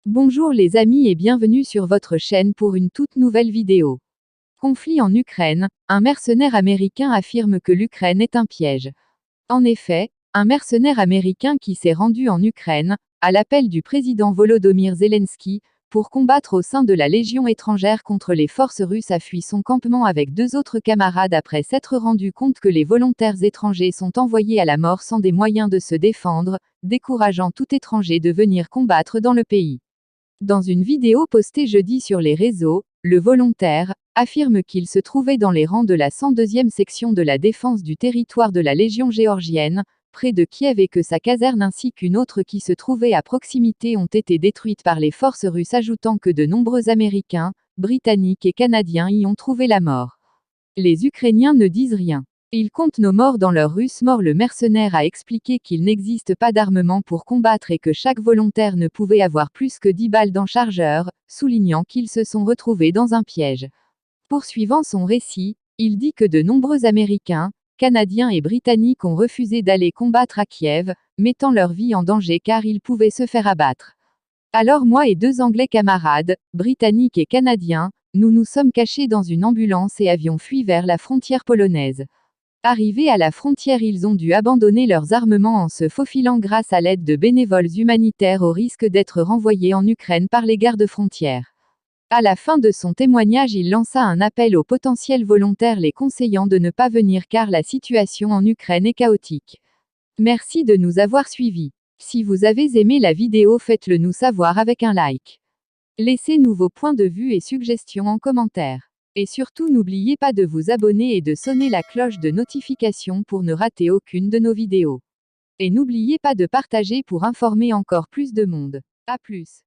Bonjour les amis et bienvenue sur votre chaîne pour une toute nouvelle vidéo. Conflit en Ukraine, un mercenaire américain affirme que l'Ukraine est un piège. En effet, un mercenaire américain qui s'est rendu en Ukraine, à l'appel du président Volodymyr Zelensky, pour combattre au sein de la Légion étrangère contre les forces russes a fui son campement avec deux autres camarades après s'être rendu compte que les volontaires étrangers sont envoyés à la mort sans des moyens de se défendre, décourageant tout étranger de venir combattre dans le pays. Dans une vidéo postée jeudi sur les réseaux, le volontaire affirme qu'il se trouvait dans les rangs de la 102e section de la défense du territoire de la Légion géorgienne, près de Kiev et que sa caserne ainsi qu'une autre qui se trouvait à proximité ont été détruites par les forces russes, ajoutant que de nombreux Américains, Britanniques et Canadiens y ont trouvé la mort. Les Ukrainiens ne disent rien. Ils comptent nos morts dans leurs Russes morts. Le mercenaire a expliqué qu'il n'existe pas d'armement pour combattre et que chaque volontaire ne pouvait avoir plus que 10 balles dans chargeur, soulignant qu'ils se sont retrouvés dans un piège. Poursuivant son récit, il dit que de nombreux Américains, Canadiens et Britanniques ont refusé d'aller combattre à Kiev, mettant leur vie en danger car ils pouvaient se faire abattre. Alors moi et deux Anglais camarades, Britanniques et Canadiens, nous nous sommes cachés dans une ambulance et avions fui vers la frontière polonaise. Arrivés à la frontière, ils ont dû abandonner leurs armements en se faufilant grâce à l'aide de bénévoles humanitaires au risque d'être renvoyés en Ukraine par les gardes-frontières. À la fin de son témoignage, il lança un appel aux potentiels volontaires les conseillant de ne pas venir car la situation en Ukraine est chaotique. Merci de nous avoir suivis. Si vous avez aimé la vidéo, faites-le nous savoir avec un like. Laissez-nous vos points de vue et suggestions en commentaire. Et surtout n'oubliez pas de vous abonner et de sonner la cloche de notification pour ne rater aucune de nos vidéos. Et n'oubliez pas de partager pour informer encore plus de monde. À plus.